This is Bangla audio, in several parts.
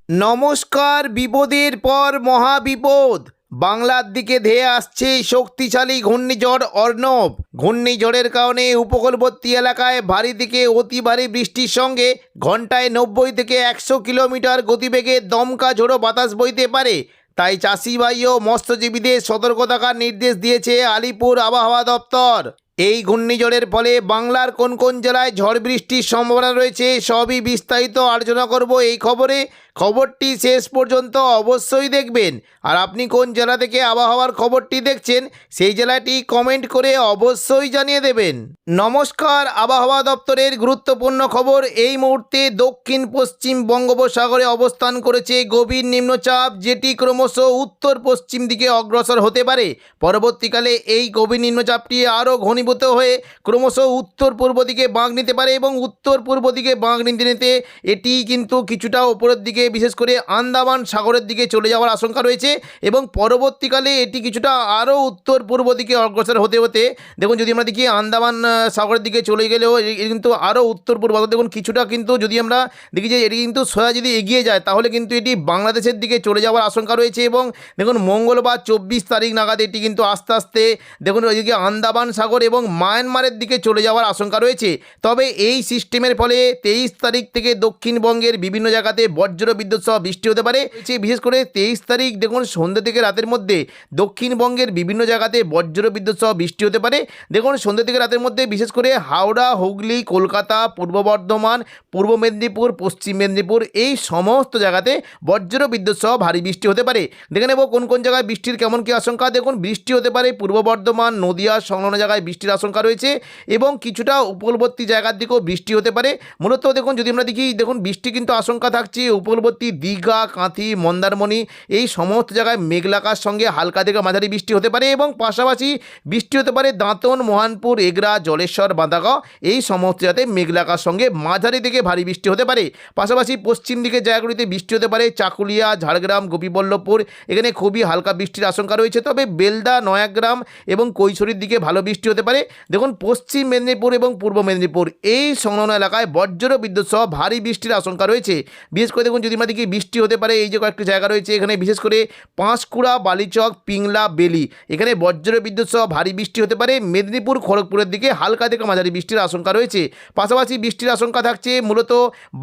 নমস্কার। বিপদের পর মহাবিপদ। বাংলার দিকে ধেয়ে আসছে শক্তিশালী ঘূর্ণিঝড় অর্ণব। ঘূর্ণিঝড়ের কারণে উপকূলবর্তী এলাকায় ভারী থেকে অতি ভারী বৃষ্টির সঙ্গে ঘন্টায় 90 থেকে 100 কিলোমিটার গতিবেগে দমকা ঝোড়ো বাতাস বইতে পারে। তাই চাষি ভাই ও মৎস্যজীবীদের সতর্ক থাকার নির্দেশ দিয়েছে আলিপুর আবহাওয়া দপ্তর। এই ঘূর্ণিঝড়ের ফলে বাংলার কোন কোন জেলায় ঝড় বৃষ্টির সম্ভাবনা রয়েছে সবই বিস্তারিত আলোচনা করব এই খবরে। খবরটি শেষ পর্যন্ত অবশ্যই দেখবেন। আর আপনি কোন জেলা থেকে আবহাওয়ার খবরটি দেখছেন সেই জেলাটি কমেন্ট করে অবশ্যই জানিয়ে দেবেন। নমস্কার। আবহাওয়া দপ্তরের গুরুত্বপূর্ণ খবর। এই মুহূর্তে দক্ষিণ পশ্চিম বঙ্গোপসাগরে অবস্থান করেছে গভীর নিম্নচাপ, যেটি ক্রমশ উত্তর পশ্চিম দিকে অগ্রসর হতে পারে। পরবর্তীকালে এই গভীর নিম্নচাপটি আরও ঘনীভূত হয়ে ক্রমশ উত্তর পূর্ব দিকে বাঁক নিতে পারে এবং উত্তর পূর্ব দিকে বাঁক নিতে নিতে এটি কিন্তু কিছুটা ওপরের দিকে বিশেষ করে আন্দামান সাগরের দিকে চলে যাওয়ার আশঙ্কা রয়েছে এবং পরবর্তীকালে এটি কিছুটা আরও উত্তর পূর্ব দিকে অগ্রসর হতে হতে দেখুন, যদি আমরা দেখি আন্দামান সাগরের দিকে চলে গেলেও কিন্তু আরও উত্তর পূর্ব দেখুন কিছুটা কিন্তু যদি আমরা দেখি যে এটি কিন্তু সোজা যদি এগিয়ে যায় তাহলে কিন্তু এটি বাংলাদেশের দিকে চলে যাওয়ার আশঙ্কা রয়েছে এবং দেখুন মঙ্গলবার 24 তারিখ নাগাদ এটি কিন্তু আস্তে আস্তে দেখুন ওইদিকে আন্দামান সাগর এবং মায়ানমারের দিকে চলে যাওয়ার আশঙ্কা রয়েছে। তবে এই সিস্টেমের ফলে 23 তারিখ থেকে দক্ষিণবঙ্গের বিভিন্ন জায়গাতে বজ্র বিদ্যুৎ সহ বৃষ্টি হতে পারে। বিশেষ করে 23 তারিখ দেখুন সন্ধ্যে থেকে রাতের মধ্যে দক্ষিণবঙ্গের বিভিন্ন জায়গাতে বজ্র বিদ্যুৎ সহ বৃষ্টি হতে পারে। দেখুন সন্ধ্যে থেকে রাতের মধ্যে বিশেষ করে হাওড়া, হুগলি, কলকাতা, পূর্ব বর্ধমান, পূর্ব মেদিনীপুর, পশ্চিম মেদিনীপুর এই সমস্ত জায়গাতে বজ্র বিদ্যুৎ সহ ভারী বৃষ্টি হতে পারে। দেখে নেব কোন কোন জায়গায় বৃষ্টির কেমন কী আশঙ্কা। দেখুন বৃষ্টি হতে পারে পূর্ব বর্ধমান, নদিয়া সংলগ্ন জায়গায় বৃষ্টির আশঙ্কা রয়েছে এবং কিছুটা উপকূলবর্তী জায়গার দিকেও বৃষ্টি হতে পারে। মূলত দেখুন যদি আমরা দেখি দেখুন বৃষ্টি কিন্তু আশঙ্কা থাকছে উপকূলবর্তী দীঘা, কাঁথি, মন্দারমণি এই সমস্ত জায়গায় মেঘলাকার সঙ্গে হালকা থেকে মাঝারি বৃষ্টি হতে পারে এবং পাশাপাশি বৃষ্টি হতে পারে দাঁতন, মোহনপুর, এগরা, জলেশ্বর, বাঁধাগাঁও এই সমস্ত জায়গাতে মেঘলাকার সঙ্গে মাঝারি থেকে ভারী বৃষ্টি হতে পারে। পাশাপাশি পশ্চিম দিকের জায়গাগুলিতে বৃষ্টি হতে পারে চাকুলিয়া, ঝাড়গ্রাম, গোপীবল্লভপুর এখানে খুবই হালকা বৃষ্টির আশঙ্কা রয়েছে। তবে বেলদা, নয়াগ্রাম এবং কৈশোরীর দিকে ভালো বৃষ্টি হতে পারে। দেখুন পশ্চিম মেদিনীপুর এবং পূর্ব মেদিনীপুর এই সংলগ্ন এলাকায় বজ্র বিদ্যুৎ সহ ভারী বৃষ্টির আশঙ্কা রয়েছে। বিশেষ করে দেখুন যদি আমরা দেখি বৃষ্টি হতে পারে এই যে কয়েকটি জায়গা রয়েছে এখানে বিশেষ করে পাঁশকুড়া, বালিচক, পিংলা, বেলি এখানে বজ্র বিদ্যুৎ সহ ভারী বৃষ্টি হতে পারে। মেদিনীপুর, খড়গপুরের দিকে হালকা থেকে মাঝারি বৃষ্টির আশঙ্কা রয়েছে। পাশাপাশি বৃষ্টির আশঙ্কা থাকছে মূলত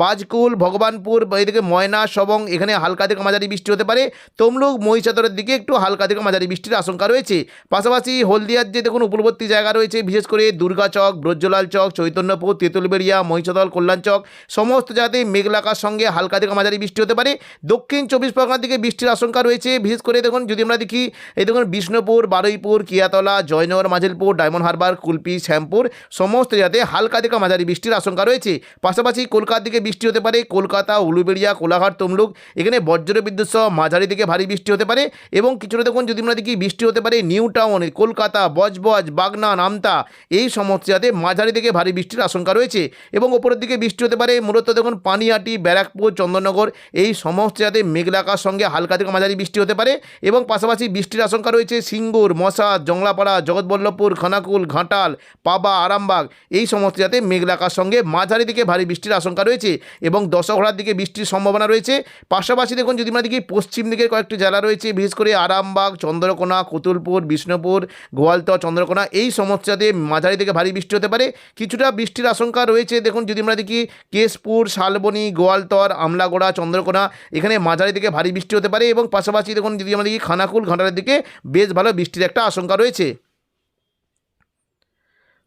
বাজকুল, ভগবানপুর এদিকে ময়না, সবং এখানে হালকা থেকে মাঝারি বৃষ্টি হতে পারে। তমলুক, মহিষাদলের দিকে একটু হালকা থেকে মাঝারি বৃষ্টির আশঙ্কা রয়েছে। পাশাপাশি হলদিয়ার যে দেখুন উপকূলবর্তী জায়গা রয়েছে বিশেষ করে দুর্গাচক, ব্রজলাল চক, চৈতন্যপুর, তেঁতুলবেড়িয়া, মহিষাদল, কল্যাণচক সমস্ত জায়গাতেই মেঘলাকার সঙ্গে হালকা থেকে মাঝারি বৃষ্টি হতে পারে। দক্ষিণ 24 পরগনার দিকে বৃষ্টির আশঙ্কা রয়েছে। বিশেষ করে দেখুন যদি আমরা দেখি এই দেখুন বিষ্ণুপুর, বারুইপুর, কিয়াতলা, জয়নগর, মাঝিলপুর, ডায়মন্ড হারবার, কুলপি, শ্যামপুর সমস্ত জায়গাতে হালকা থেকে মাঝারি বৃষ্টির আশঙ্কা রয়েছে। পাশাপাশি কলকাতার দিকে বৃষ্টি হতে পারে। কলকাতা, উলুবেড়িয়া, কোলাঘাট, তমলুক এখানে বজ্র বিদ্যুৎ সহ মাঝারি থেকে ভারী বৃষ্টি হতে পারে এবং কিছুটা দেখুন যদি আমরা দেখি বৃষ্টি হতে পারে নিউ টাউনে, কলকাতা, বজবজ, বাগনান, আমতা এই সমস্ত জায়গাতে মাঝারি থেকে ভারী বৃষ্টির আশঙ্কা রয়েছে এবং ওপরের দিকে বৃষ্টি হতে পারে মূলত দেখুন পানিহাটি, ব্যারাকপুর, চন্দননগর এই সমস্ত জায়গাতে মেঘলাকার সঙ্গে হালকা থেকে মাঝারি বৃষ্টি হতে পারে এবং পাশাপাশি বৃষ্টির আশঙ্কা রয়েছে সিঙ্গুর, মশা, জংলাপাড়া, জগৎবল্লভপুর, খানাকুল, ঘাটাল, পাবা, আরামবাগ এই সমস্ত জায়গাতে মেঘলাকার সঙ্গে মাঝারি থেকে ভারী বৃষ্টির আশঙ্কা রয়েছে এবং দশঘড়ার দিকে বৃষ্টির সম্ভাবনা রয়েছে। পাশাপাশি দেখুন যদি আমরা দেখি পশ্চিম দিকের কয়েকটি জেলা রয়েছে বিশেষ করে আরামবাগ, চন্দ্রকোনা, কতুলপুর, বিষ্ণুপুর, গোয়ালতর, চন্দ্রকোনা এই সমস্ত জায়গাতে মাঝারি থেকে ভারী বৃষ্টি হতে পারে। কিছুটা বৃষ্টির আশঙ্কা রয়েছে দেখুন যদি আমরা দেখি কেশপুর, শালবনী, গোয়ালতর, আমলাগোড়া, চন্দ্রকোনা এখানে মাঝারি থেকে ভারী বৃষ্টি হতে পারে এবং পাশাপাশি দেখুন যদি আমরা দেখি খানাকুল, ঘাটালের দিকে বেশ ভালো বৃষ্টির একটা আশঙ্কা রয়েছে।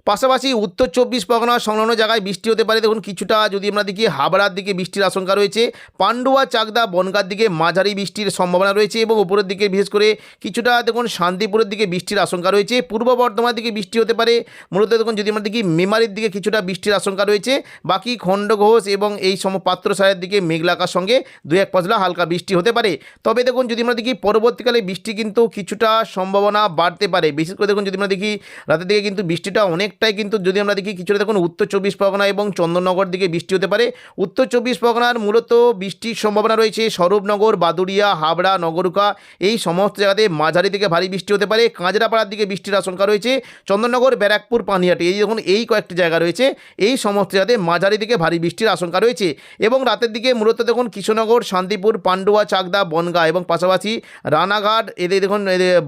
পাশাপাশি উত্তর 24 পরগনা সংলগ্ন জায়গায় বৃষ্টি হতে পারে। দেখুন কিছুটা যদি আমরা দেখি হাবড়ার দিকে বৃষ্টির আশঙ্কা রয়েছে। পান্ডুয়া, চাকদা, বনগাঁর দিকে মাঝারি বৃষ্টির সম্ভাবনা রয়েছে এবং উপরের দিকে বিশেষ করে কিছুটা দেখুন শান্তিপুরের দিকে বৃষ্টির আশঙ্কা রয়েছে। পূর্ব বর্ধমানের দিকে বৃষ্টি হতে পারে। মূলত দেখুন যদি আমরা দেখি মেমারির দিকে কিছুটা বৃষ্টির আশঙ্কা রয়েছে। বাকি খণ্ডঘোষ এবং এই পাত্রসারের দিকে মেঘলাকার সঙ্গে 2-1 পশলা হালকা বৃষ্টি হতে পারে। তবে দেখুন যদি আমরা দেখি পরবর্তীকালে বৃষ্টি কিন্তু কিছুটা সম্ভাবনা বাড়তে পারে। বিশেষ করে দেখুন যদি আমরা দেখি রাতের দিকে কিন্তু বৃষ্টিটা অনেক অনেকটাই কিন্তু যদি আমরা দেখি কিছুটা দেখুন উত্তর চব্বিশ পরগনা এবং চন্দননগর দিকে বৃষ্টি হতে পারে। উত্তর চব্বিশ পরগনার মূলত বৃষ্টির সম্ভাবনা রয়েছে স্বরূপনগর, বাদুড়িয়া, হাবড়া, নগরুকা এই সমস্ত জায়গাতে মাঝারি থেকে ভারী বৃষ্টি হতে পারে। কাঁচরাপাড়ার দিকে বৃষ্টির আশঙ্কা রয়েছে। চন্দননগর, ব্যারাকপুর, পানিহাটি এই দেখুন এই কয়েকটি জায়গা রয়েছে, এই সমস্ত জায়গাতে মাঝারি থেকে ভারী বৃষ্টির আশঙ্কা রয়েছে। এবং রাতের দিকে মূলত দেখুন কৃষ্ণনগর, শান্তিপুর, পান্ডুয়া, চাকদা, বনগাঁ এবং পাশাপাশি রানাঘাট এদের দেখুন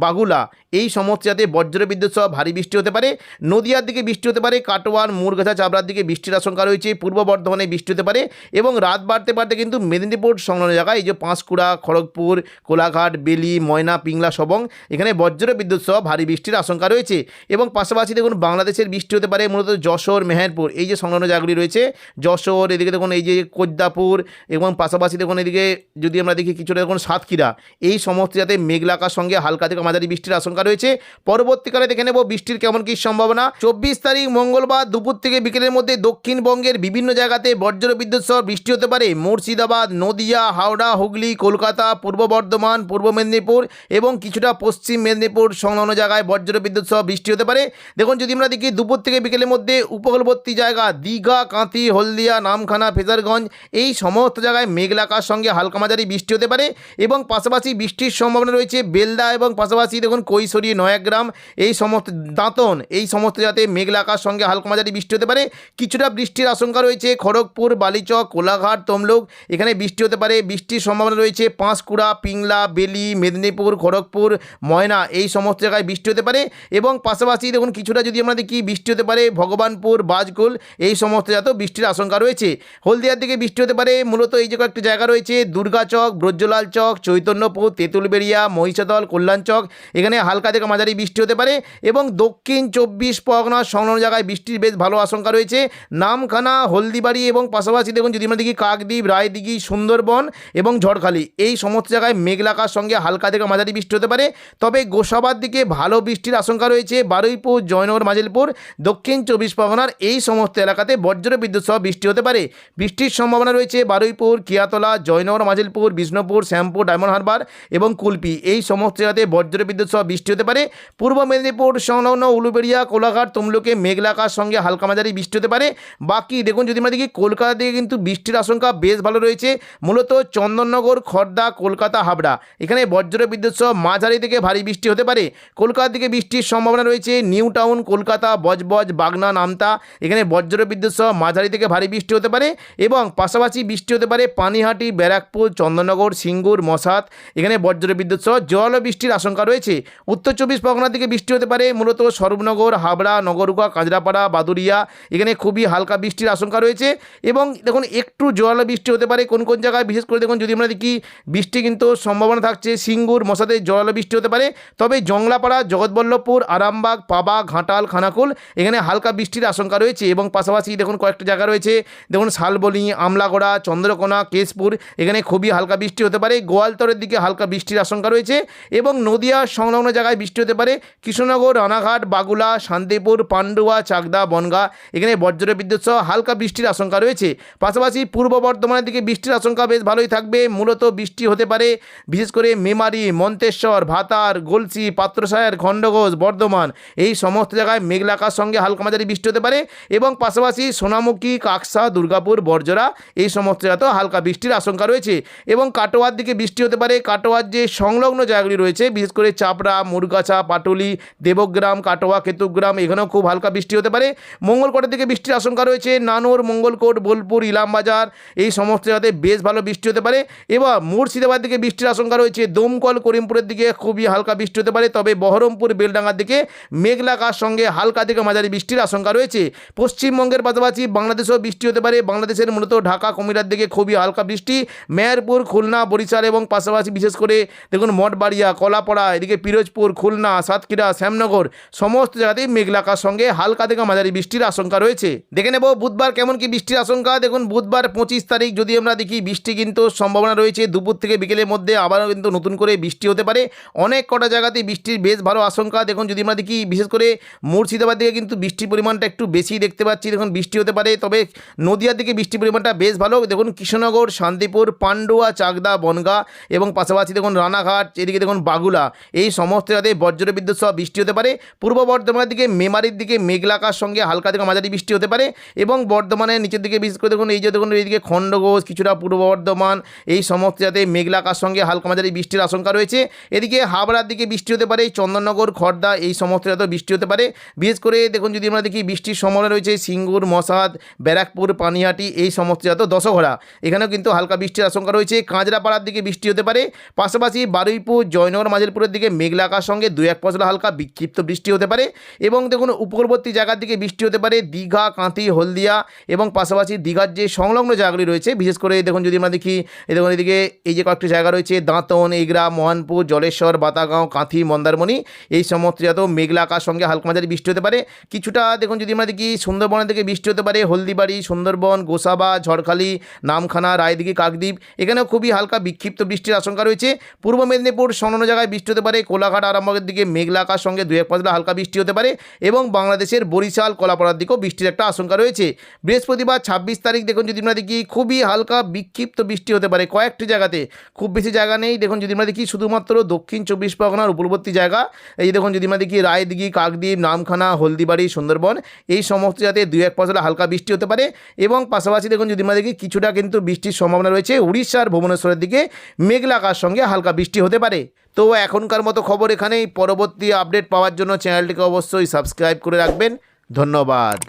বাগুলা এই সমস্ত জায়গাতে বজ্র বিদ্যুৎ সহ ভারী বৃষ্টি হতে পারে। নদিয়ার দিকে বৃষ্টি হতে পারে। কাটোয়ার, মুরগাছা, চাবড়ার দিকে বৃষ্টির আশঙ্কা রয়েছে। পূর্ব বর্ধমানে বৃষ্টি হতে পারে এবং রাত বাড়তে বাড়তে কিন্তু মেদিনীপুর সংলগ্ন জায়গায় এই যে পাঁশকুড়া, খড়গপুর, কোলাঘাট, বেলি, ময়না, পিংলা, সবং এখানে বজ্র বিদ্যুৎ সহ ভারী বৃষ্টির আশঙ্কা রয়েছে। এবং পাশাপাশি দেখুন বাংলাদেশের বৃষ্টি হতে পারে মূলত যশোর, মেহেরপুর এই যে সংলগ্ন জায়গাগুলি রয়েছে, যশোর এদিকে দেখুন এই যে কোদ্দাপুর এবং পাশাপাশি দেখুন এদিকে যদি আমরা দেখি কিছুটা দেখুন সাতক্ষীরা এই সমস্ত জায়গাতে মেঘলা আকাশের সঙ্গে হালকা থেকে মাঝারি বৃষ্টির আশঙ্কা রয়েছে। পরবর্তীকালে দেখে নেব বৃষ্টির কেমন কী সম্ভাবনা। 24 তারিখ মঙ্গলবার দুপুর থেকে বিকেলের মধ্যে দক্ষিণবঙ্গের বিভিন্ন জায়গাতে বজ্র বিদ্যুৎ সহ বৃষ্টি হতে পারে। মুর্শিদাবাদ, নদিয়া, হাওড়া, হুগলি, কলকাতা, পূর্ব বর্ধমান, পূর্ব মেদিনীপুর এবং কিছুটা পশ্চিম মেদিনীপুর সংলগ্ন জায়গায় বজ্র বিদ্যুৎ সহ বৃষ্টি হতে পারে। দেখুন যদি আমরা দেখি দুপুর থেকে বিকেলের মধ্যে উপকূলবর্তী জায়গা দীঘা, কাঁথি, হলদিয়া, নামখানা, ফেজারগঞ্জ এই সমস্ত জায়গায় মেঘলা আকাশের সঙ্গে হালকা মাঝারি বৃষ্টি হতে পারে। এবং পাশাপাশি বৃষ্টির সম্ভাবনা রয়েছে বেলদা এবং পাশাপাশি দেখুন কৈশোরী, নয়াগ্রাম এই সমস্ত দাঁতন এই সমস্ত জায়গাতে মেঘলা আকাশের সঙ্গে হালকা মাঝারি বৃষ্টি হতে পারে। কিছুটা বৃষ্টির আশঙ্কা রয়েছে খড়গপুর, বালিচক, কোলাঘাট, তমলুক এখানে বৃষ্টি হতে পারে। বৃষ্টির সম্ভাবনা রয়েছে পাঁশকুড়া, পিংলা, বেলি, মেদিনীপুর, খড়গপুর, ময়না এই সমস্ত জায়গায় বৃষ্টি হতে পারে। এবং পাশাপাশি দেখুন কিছুটা যদি আমরা দেখি বৃষ্টি হতে পারে ভগবানপুর, বাজকুল এই সমস্ত জায়গাতেও বৃষ্টির আশঙ্কা রয়েছে। হলদিয়ার দিকে বৃষ্টি হতে পারে মূলত এই যে কয়েকটি জায়গা রয়েছে দুর্গাচক, ব্রজলাল চক, চৈতন্যপুর, তেঁতুলবেড়িয়া, মহিষাদল, কল্যাণচক এখানে হালকা থেকে মাঝারি বৃষ্টি হতে পারে। এবং দক্ষিণ 24 পরগনার সংলগ্ন জায়গায় বৃষ্টির বেশ ভালো আশঙ্কা রয়েছে। নামখানা, হলদিবাড়ি এবং পাশাপাশি দেখুন যদি আমরা দেখি কাকদ্বীপ, রায়দিঘি, সুন্দরবন এবং ঝড়খালি এই সমস্ত জায়গায় মেঘলা আকাশের সঙ্গে হালকা থেকে মাঝারি বৃষ্টি হতে পারে। তবে গোসাবার দিকে ভালো বৃষ্টির আশঙ্কা রয়েছে। বারুইপুর, জয়নগর, মাজিলপুর দক্ষিণ 24 পরগনার এই সমস্ত এলাকাতে বজ্র বিদ্যুৎ সহ বৃষ্টি হতে পারে। বৃষ্টির সম্ভাবনা রয়েছে বারুইপুর, কিয়াতলা, জয়নগর, মাজিলপুর, বিষ্ণুপুর, শ্যামপুর, ডায়মন্ড হারবার এবং কুলপি এই সমস্ত জায়গাতে বজ্র বিদ্যুৎ সহ বৃষ্টি হতে পারে। পূর্ব মেদিনীপুর সংলগ্ন উলুবেড়িয়া, কোলাঘাট, তমলুকে মেঘলা আকাশের সঙ্গে হালকা মাঝারি বৃষ্টি হতে পারে। বাকি দেখুন যদি আমরা দেখি কলকাতা দিকে কিন্তু বৃষ্টির আশঙ্কা বেশ ভালো রয়েছে। মূলত চন্দননগর, খড়দা, কলকাতা, হাবড়া এখানে বজ্র বিদ্যুৎ সহ মাঝারি থেকে ভারী বৃষ্টি হতে পারে। কলকাতার দিকে বৃষ্টির সম্ভাবনা রয়েছে নিউ টাউন, কলকাতা, বজবজ, বাগনা, নামতা এখানে বজ্র বিদ্যুৎ সহ মাঝারি থেকে ভারী বৃষ্টি হতে পারে। এবং পাশাপাশি বৃষ্টি হতে পারে পানিহাটি, ব্যারাকপুর, চন্দননগর, সিঙ্গুর, মশাত এখানে বজ্র বিদ্যুৎ সহ জল বৃষ্টির আশঙ্কা রয়েছে। উত্তর 24 পরগনার দিকে বৃষ্টি হতে পারে মূলত স্বরূপনগর, হাবড়া, নগরুকা, কাঁচরাপাড়া, বাদুড়িয়া এখানে খুবই হালকা বৃষ্টির আশঙ্কা রয়েছে। এবং দেখুন একটু জল বৃষ্টি হতে পারে কোন কোন জায়গায়, বিশেষ করে দেখুন যদি আমরা দেখি বৃষ্টি কিন্তু সম্ভাবনা থাকছে সিঙ্গুর, মশাতে জল বৃষ্টি হতে পারে। তবে জংলাপাড়া, জগৎবল্লভপুর, আরামবাগ, পাবা, ঘাটাল, খানাকুল এখানে হালকা বৃষ্টির আশঙ্কা রয়েছে। এবং পাশাপাশি দেখুন কয়েকটা জায়গা রয়েছে দেখুন শালবনি, আমলাগড়া, চন্দ্রকোনা, কেশপুর এখানে খুবই হালকা বৃষ্টি হতে পারে। গোয়ালতরের দিকে হালকা বৃষ্টির আশঙ্কা রয়েছে। এবং নদিয়া সংলগ্ন জায়গায় বৃষ্টি হতে পারে কৃষ্ণনগর, রানাঘাট, বাগুলা, শান্তিপুর, পান্ডুয়া, চাকদা, বনগাঁ এখানে বজ্র বিদ্যুৎ সহ হালকা বৃষ্টির আশঙ্কা রয়েছে। পাশাপাশি পূর্ব বর্ধমানের দিকে বৃষ্টির আশঙ্কা বেশ ভালোই থাকবে। মূলত বৃষ্টি হতে পারে বিশেষ করে মেমারি, মন্তেশ্বর, ভাতার, গলসি, পাত্রসায়ের, খণ্ডঘোষ, বর্ধমান এই সমস্ত জায়গায় মেঘলা আকাশের সঙ্গে হালকা মাঝারি বৃষ্টি হতে পারে। এবং পাশাপাশি সোনামুখী, কাকসা, দুর্গাপুর, বরজরা এই সমস্ত জায়গাতেও হালকা বৃষ্টির আশঙ্কা রয়েছে। এবং কাটোয়ার দিকে বৃষ্টি হতে পারে কাটোয়ার যে সংলগ্ন জায়গাগুলি রয়েছে বিশেষ করে চাপড়া, মুরগাছা, পাটুলি, দেবগ্রাম, কাটোয়া, কেতুগ্রাম এখানেও খুব হালকা বৃষ্টি হতে পারে। মঙ্গলকোটের দিকে বৃষ্টির আশঙ্কা রয়েছে নানুর, মঙ্গলকোট, বোলপুর, ইলামবাজার এই সমস্ত জায়গাতে বেশ ভালো বৃষ্টি হতে পারে। এবার মুর্শিদাবাদ দিকে বৃষ্টির আশঙ্কা রয়েছে দমকল, করিমপুরের দিকে খুবই হালকা বৃষ্টি হতে পারে। তবে বহরমপুর, বেলডাঙ্গার দিকে মেঘলা আকাশের সঙ্গে হালকা থেকে মাঝারি বৃষ্টির আশঙ্কা রয়েছে। পশ্চিমবঙ্গের পাশাপাশি বাংলাদেশেও বৃষ্টি হতে পারে। বাংলাদেশের মূলত ঢাকা, কুমিল্লার দিকে খুবই হালকা বৃষ্টি। মেহেরপুর, খুলনা, বরিশাল এবং পাশাপাশি বিশেষ করে দেখুন মঠবাড়িয়া, কলাপাড়া এদিকে পিরোজপুর, খুলনা, সাতক্ষীরা, শ্যামনগর সমস্ত জায়গাতেই মেঘলা আকাশের সঙ্গে হালকা থেকে মাঝারি বৃষ্টির আশঙ্কা রয়েছে। দেখে নেব বুধবার কেমন কি বৃষ্টির আশঙ্কা। দেখুন বুধবার 25 তারিখ যদি আমরা দেখি বৃষ্টি কিন্তু সম্ভাবনা রয়েছে দুপুর থেকে বিকেলের মধ্যে আবারও কিন্তু নতুন করে বৃষ্টি হতে পারে। অনেক কটা জায়গাতে বৃষ্টির বেশ ভালো আশঙ্কা। দেখুন যদি আমরা দেখি বিশেষ করে মুর্শিদাবাদ দিকে কিন্তু বৃষ্টির পরিমাণটা একটু বেশি দেখতে পাচ্ছি। দেখুন বৃষ্টি হতে পারে। তবে নদিয়ার দিকে বৃষ্টির পরিমাণটা বেশ ভালো। দেখুন কৃষ্ণনগর, শান্তিপুর, পান্ডুয়া, চাকদা, বনগাঁ এবং পাশাপাশি দেখুন রানাঘাট এদিকে দেখুন বাগুলা এই সমস্ত জায়গাতে বজ্র বিদ্যুৎ সহ বৃষ্টি হতে পারে। পূর্ব বর্ধমানের দিকে মেমারি জলপাইগুড়ির দিকে মেঘলা আকাশ সঙ্গে হালকা থেকে মাঝারি বৃষ্টি হতে পারে এবং বর্ধমানের নিচের দিকে বিশেষ করে দেখুন এই যে দেখুন এইদিকে খণ্ডঘোষ কিছুটা পূর্ব বর্ধমান এই সমস্ত যাতে মেঘলা আকাশ সঙ্গে হালকা মাঝারি বৃষ্টির আশঙ্কা রয়েছে। এদিকে হাবড়ার দিকে বৃষ্টি হতে পারে, চন্দননগর খড়দা এই সমস্ত যাতে বৃষ্টি হতে পারে। বিশেষ করে দেখুন যদি আমরা দেখি বৃষ্টির সম্ভাবনা রয়েছে সিঙ্গুর, মশাদ, ব্যারাকপুর, পানিহাটি এই সমস্ত যাতে দশঘরা এখানেও কিন্তু হালকা বৃষ্টির আশঙ্কা রয়েছে। কাঁচরাপাড়ার দিকে বৃষ্টি হতে পারে, পাশাপাশি বারুইপুর, জয়নগর, মাঝেরপুরের দিকে মেঘলা আকাশ সঙ্গে 2-1 পশলা হালকা বিক্ষিপ্ত বৃষ্টি হতে পারে এবং দেখুন উপকূলবর্তী জায়গার দিকে বৃষ্টি হতে পারে দীঘা, কাঁথি, হলদিয়া এবং পাশাপাশি দীঘার যে সংলগ্ন জায়গাগুলি রয়েছে বিশেষ করে দেখুন যদি আমরা দেখি এই দেখুন এদিকে এই যে কয়েকটি জায়গা রয়েছে দাঁতন, এগরা, মোহনপুর, জলেশ্বর, বাতাগাঁও, কাঁথি, মন্দারমণি এই সমস্ত যত মেঘলা আকাশ সঙ্গে হালকা মাঝারি বৃষ্টি হতে পারে। কিছুটা দেখুন যদি আমরা দেখি সুন্দরবনের দিকে বৃষ্টি হতে পারে হলদিবাড়ি, সুন্দরবন, গোসাবা, ঝড়খালি, নামখানা, রায়দিঘি, কাকদ্বীপ এখানেও খুবই হালকা বিক্ষিপ্ত বৃষ্টির আশঙ্কা রয়েছে। পূর্ব মেদিনীপুর সংলগ্ন জায়গায় বৃষ্টি হতে পারে, কোলাঘাট, আরামবাগের দিকে মেঘলা আকাশ সঙ্গে 2-1 পশলা হালকা বৃষ্টি হতে পারে এবং বাংলাদেশের বরিশাল, কলাপাড়ার দিকেও বৃষ্টির একটা আশঙ্কা রয়েছে। বৃহস্পতিবার 26 তারিখ দেখুন যদি আমরা দেখি খুবই হালকা বিক্ষিপ্ত বৃষ্টি হতে পারে কয়েকটি জায়গাতে, খুব বেশি জায়গা নেই। দেখুন যদি আমরা দেখি শুধুমাত্র দক্ষিণ 24 পরগনার উপকূলবর্তী জায়গা এই দেখুন যদি আমরা দেখি রায়দিঘি, কাকদ্বীপ, নামখানা, হলদিবাড়ি, সুন্দরবন এই সমস্ত জায়গাতে 2-1 পশলা হালকা বৃষ্টি হতে পারে এবং পাশাপাশি দেখুন যদি আমরা দেখি কিছুটা কিন্তু বৃষ্টির সম্ভাবনা রয়েছে উড়িষ্যার ভুবনেশ্বরের দিকে মেঘলা আকাশ সঙ্গে হালকা বৃষ্টি হতে পারে। তো এখনকার মতো খবর এখানেই। পরবর্তী আপডেট পাওয়ার জন্য চ্যানেলটিকে অবশ্যই সাবস্ক্রাইব করে রাখবেন। ধন্যবাদ।